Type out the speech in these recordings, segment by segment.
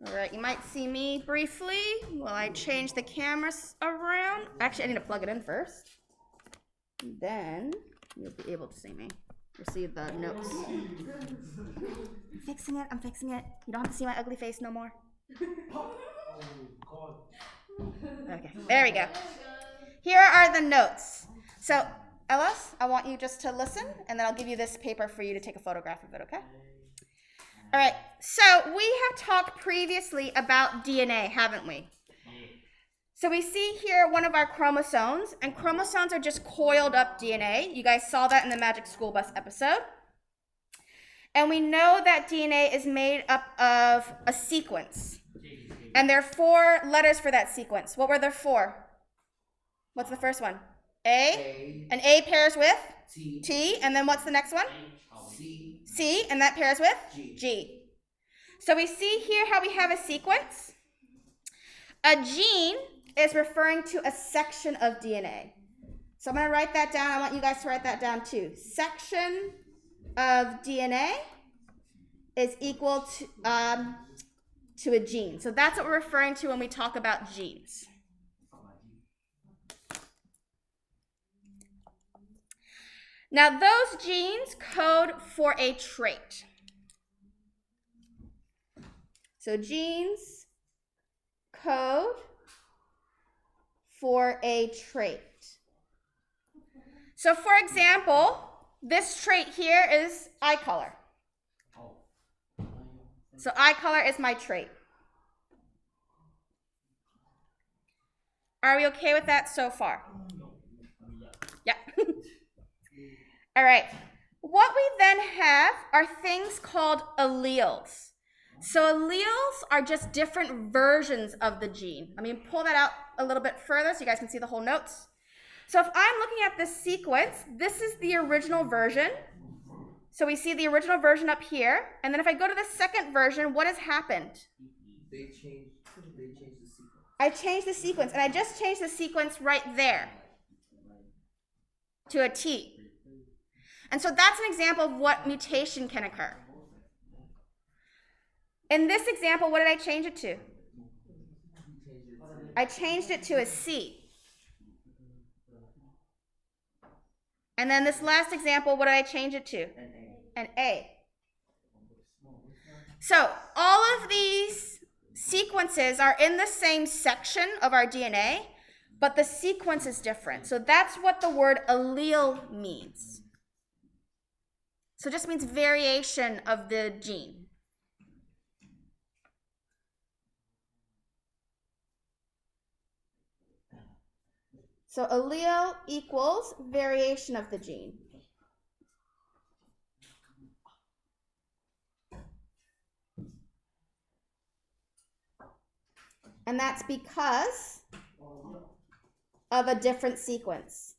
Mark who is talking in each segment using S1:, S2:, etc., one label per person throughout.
S1: All right, you might see me briefly while I change the cameras around. Actually, I need to plug it in first. Then you'll be able to see me. You'll see the notes. I'm fixing it. I'm fixing it. You don't have to see my ugly face no more. Okay, there we go. Here are the notes. So, Ellis, I want you just to listen, and then I'll give you this paper for you to take a photograph of it, okay? All right, so we have talked previously about DNA, haven't we? So we see here one of our chromosomes, and chromosomes are just coiled up DNA. You guys saw that in the Magic School Bus episode. And we know that DNA is made up of a sequence. And there are 4 letters for that sequence. What were there 4? What's the first one? A. And A pairs with? T. And then what's the next one? C. And that pairs with? G. So we see here how we have a sequence. A gene is referring to a section of DNA. So I'm going to write that down. I want you guys to write that down too. Section of DNA is equal to a gene. So that's what we're referring to when we talk about genes. Now those genes code for a trait. So genes code for a trait. So for example, this trait here is eye color. So eye color is my trait. Are we okay with that so far? Yeah. All right. What we then have are things called alleles. So alleles are just different versions of the gene. Let me pull that out a little bit further so you guys can see the whole notes. So if I'm looking at this sequence, this is the original version. So we see the original version up here. And then if I go to the second version, what has happened?
S2: They changed the sequence.
S1: I changed the sequence, and I just changed the sequence right there to a T. And so that's an example of what mutation can occur. In this example, what did I change it to? I changed it to a C. And then this last example, what did I change it to? An A. So all of these sequences are in the same section of our DNA, but the sequence is different. So that's what the word allele means. So it just means variation of the gene. So allele equals variation of the gene. And that's because of a different sequence.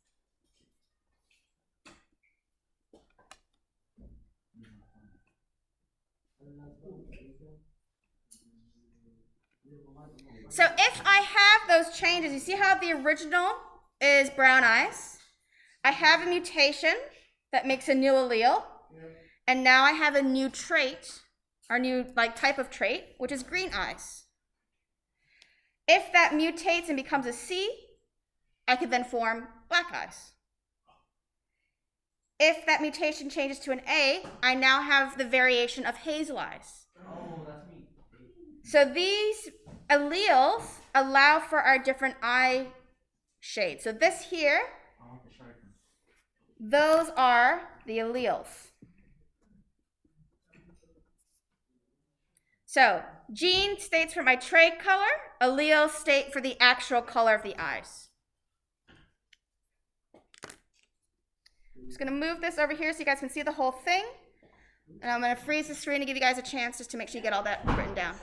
S1: So if I have those changes, you see how the original is brown eyes. I have a mutation that makes a new allele. And now I have a new trait, or new type of trait, which is green eyes. If that mutates and becomes a C, I could then form black eyes. If that mutation changes to an A, I now have the variation of hazel eyes.
S2: Oh, that's me.
S1: So these alleles allow for our different eye shades. So this here, those are the alleles. So gene states for my trait color, allele state for the actual color of the eyes. I'm just going to move this over here so you guys can see the whole thing. And I'm going to freeze the screen to give you guys a chance just to make sure you get all that written down.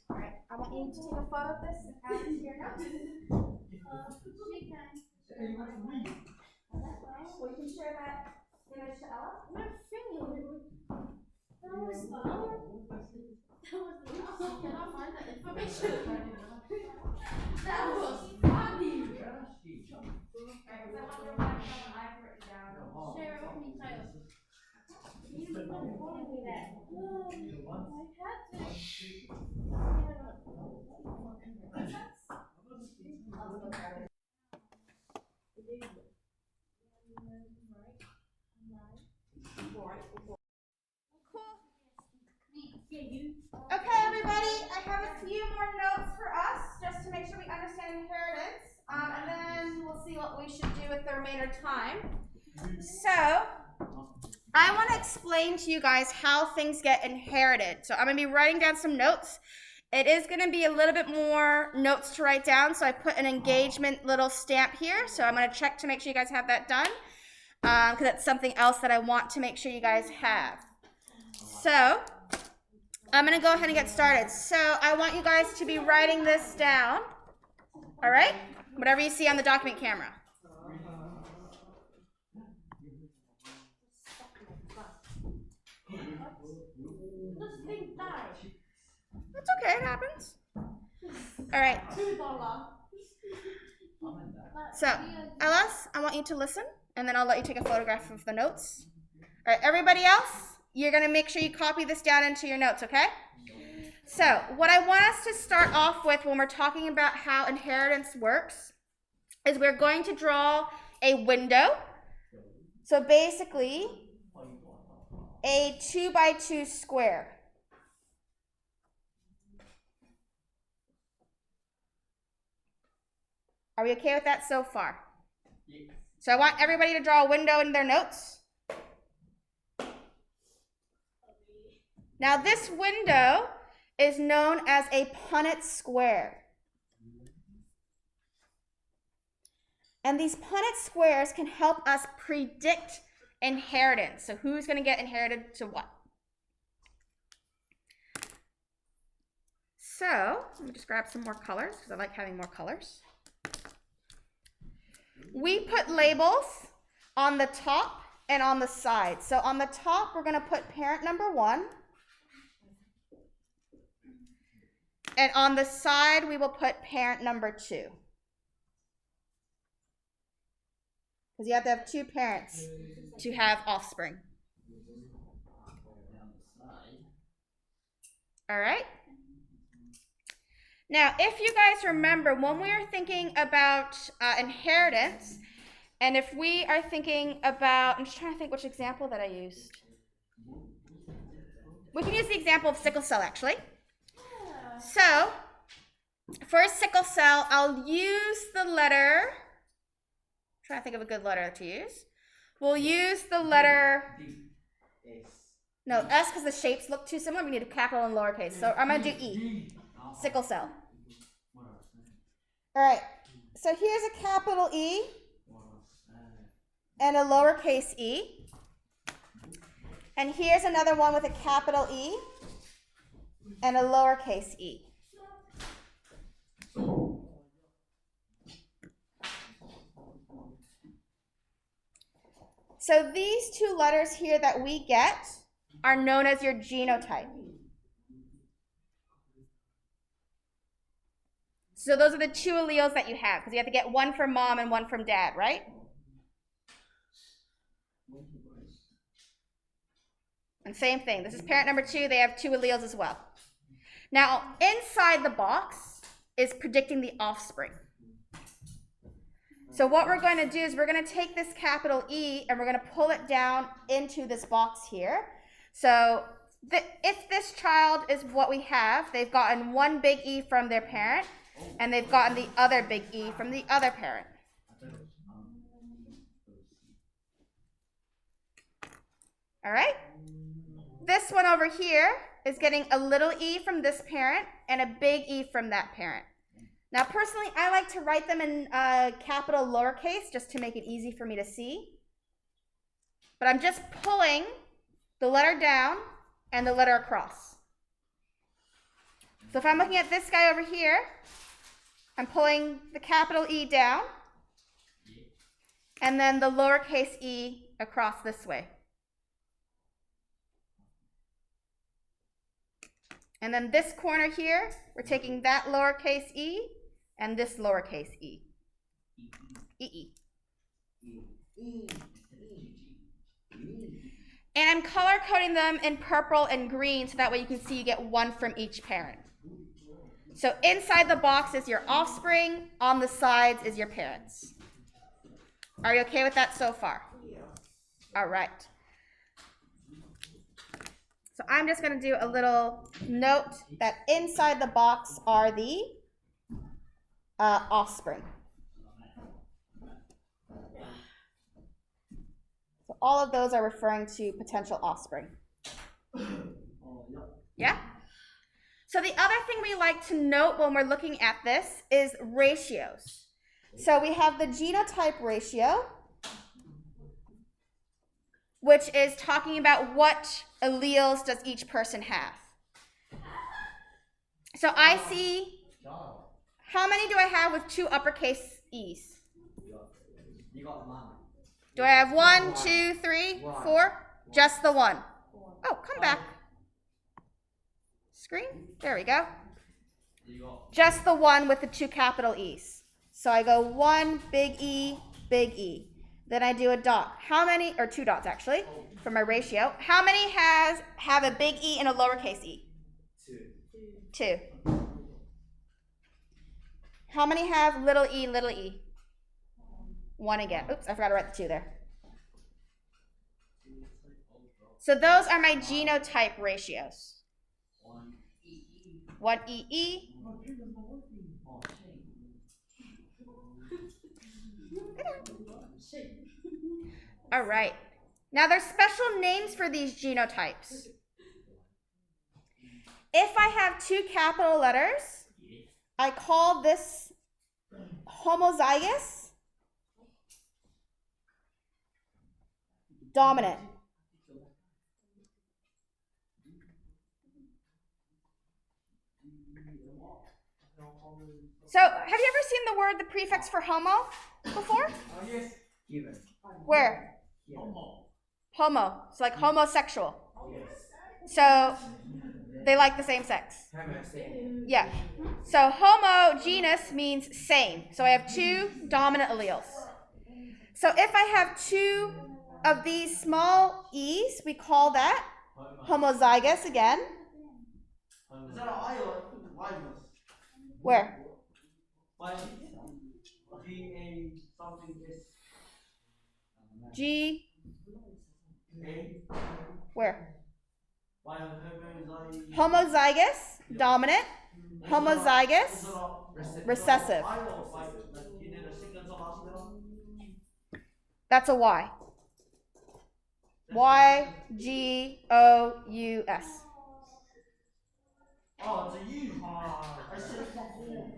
S1: All right, I want you to take a photo of this and add it to your notes. Well, you can share that image to Ella.
S3: My finger. That was I cannot find that information. That was funny.
S1: Okay, everybody, I have a few more notes for us, just to make sure we understand inheritance, and then we'll see what we should do with the remainder time. So, I want to explain to you guys how things get inherited. So I'm going to be writing down some notes. It is going to be a little bit more notes to write down, so I put an engagement little stamp here. So I'm going to check to make sure you guys have that done, because that's something else that I want to make sure you guys have. So I'm going to go ahead and get started. So I want you guys to be writing this down, all right? Whatever you see on the document camera. That's okay, it happens. All right. So, Ellis, I want you to listen, and then I'll let you take a photograph of the notes. All right, everybody else, you're going to make sure you copy this down into your notes, okay? So, what I want us to start off with when we're talking about how inheritance works is we're going to draw a window. So, basically, a 2x2 square. Are we okay with that so far?
S2: Yes.
S1: So I want everybody to draw a window in their notes. Now this window is known as a Punnett square. And these Punnett squares can help us predict inheritance. So who's going to get inherited to what? So let me just grab some more colors because I like having more colors. We put labels on the top and on the side. So on the top, we're going to put parent number 1. And on the side, we will put parent number 2. Because you have to have 2 parents to have offspring. All right? Now, if you guys remember, when we are thinking about inheritance, and if we are thinking about, I'm just trying to think which example that I used. We can use the example of sickle cell, actually. So, for a sickle cell, I'll use the letter, I'm trying to think of a good letter to use. We'll use the letter, no, S because the shapes look too similar. We need a capital and lowercase. So I'm going to do E, sickle cell. All right, so here's a capital E and a lowercase e. And here's another one with a capital E and a lowercase e. So these 2 letters here that we get are known as your genotype. So those are the 2 alleles that you have, because you have to get one from mom and one from dad, right? And same thing. This is parent number 2. They have 2 alleles as well. Now, inside the box is predicting the offspring. So what we're going to do is we're going to take this capital E and we're going to pull it down into this box here. So if this child is what we have, they've gotten one big E from their parent, and they've gotten the other big E from the other parent. All right? This one over here is getting a little e from this parent and a big E from that parent. Now, personally, I like to write them in capital lowercase just to make it easy for me to see. But I'm just pulling the letter down and the letter across. So if I'm looking at this guy over here, I'm pulling the capital E down and then the lowercase e across this way. And then this corner here, we're taking that lowercase e and this lowercase e. E-E. And I'm color coding them in purple and green so that way you can see you get one from each parent. So inside the box is your offspring, on the sides is your parents. Are you okay with that so far? All right. So I'm just going to do a little note that inside the box are the offspring. So all of those are referring to potential offspring. Yeah? So the other thing we like to note when we're looking at this is ratios. So we have the genotype ratio, which is talking about what alleles does each person have. So I see, how many do I have with 2 uppercase E's?
S2: You got one.
S1: Do I have 1, 2, 3, 4? Just the 1. Oh, come back. Screen? There we go. Just the 1 with the 2 capital E's. So I go 1, big E, big E. Then I do a dot. How many, or 2 dots actually, for my ratio. How many have a big E and a lowercase e? 2. How many have little e, little e? 1 again. Oops, I forgot to write the 2 there. So those are my genotype ratios. 1 EE. All right. Now there's special names for these genotypes. If I have 2 capital letters, I call this homozygous dominant. So, have you ever seen the word, the prefix for homo before?
S2: Yes. Given.
S1: Where? Homo. So like homosexual.
S2: Yes.
S1: So they like the same sex.
S2: Same.
S1: Yeah. So homogeneous means same. So I have 2 dominant alleles. So if I have 2 of these small e's, we call that homozygous again.
S4: Is that an I or Y?
S1: Where?
S4: Y, G, A, something S.
S1: G.
S4: A,
S1: Where?
S4: Y,
S1: Homozygous, dominant. Homozygous, recessive.
S4: I or like you need a sequence of last letter?
S1: That's a Y. Y, G, O, U, S.
S4: Oh, it's a U. I said fuck all.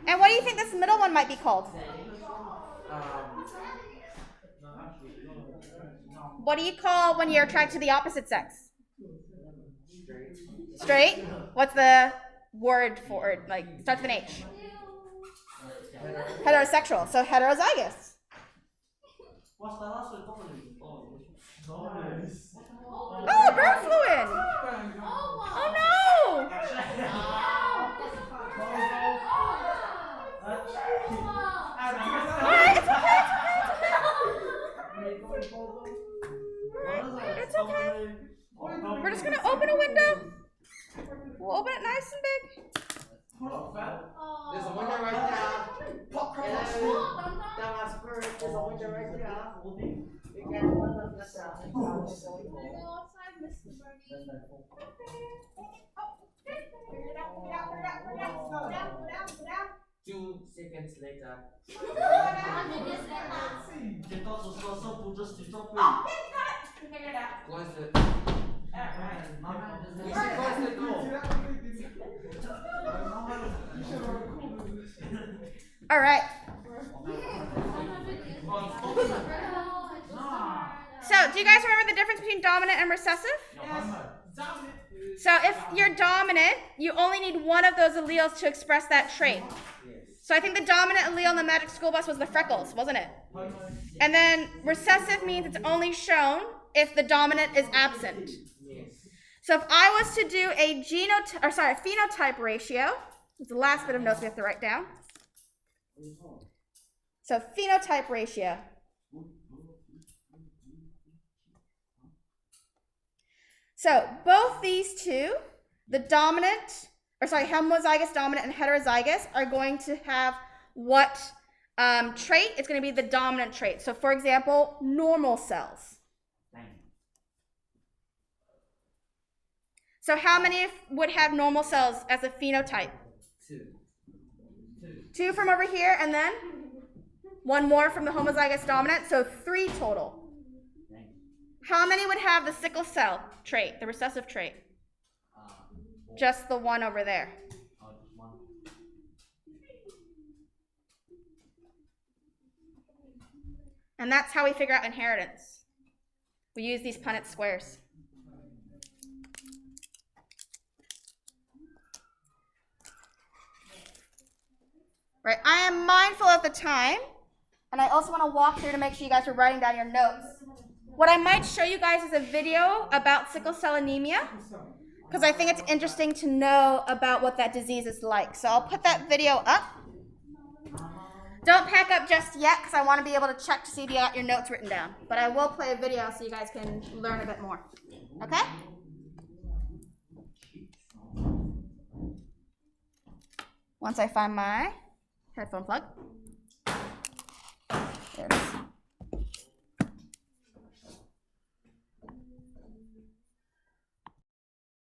S1: And what do you think this middle one might be called? What do you call when you're attracted to the opposite sex? Straight? What's the word for it? Like, starts with an H. Heterosexual. So heterozygous.
S4: What's the last one? Nice.
S1: Oh, bird flew in. Oh no! Alright, it's okay, it's okay. We're just gonna open a window. We'll open it nice and big.
S2: There's a window right there. Pop cross. That was bird. There's a window right there. You can't run up the south. Two seconds later.
S4: Kita susah putus di topik.
S2: Close the. You should close the door.
S1: All right. So, do you guys remember the difference between dominant and recessive? So, if you're dominant, you only need one of those alleles to express that trait. So, I think the dominant allele in the Magic School Bus was the freckles, wasn't it? And then recessive means it's only shown if the dominant is absent. So, if I was to do a phenotype ratio, it's the last bit of notes we have to write down. So, phenotype ratio. So both these two, the homozygous dominant and heterozygous, are going to have what Trait is going to be the dominant trait. So for example, normal cells. So how many would have normal cells as a phenotype?
S2: 2.
S1: 2 from over here, and then 1 more from the homozygous dominant, so 3 total. How many would have the sickle cell trait, the recessive trait? Just the 1 over there. And that's how we figure out inheritance. We use these Punnett squares. Right, I am mindful of the time, and I also want to walk through to make sure you guys are writing down your notes. What I might show you guys is a video about sickle cell anemia, because I think it's interesting to know about what that disease is like. So I'll put that video up. Don't pack up just yet, because I want to be able to check to see if you got your notes written down. But I will play a video so you guys can learn a bit more. Okay? Once I find my headphone plug. There it is.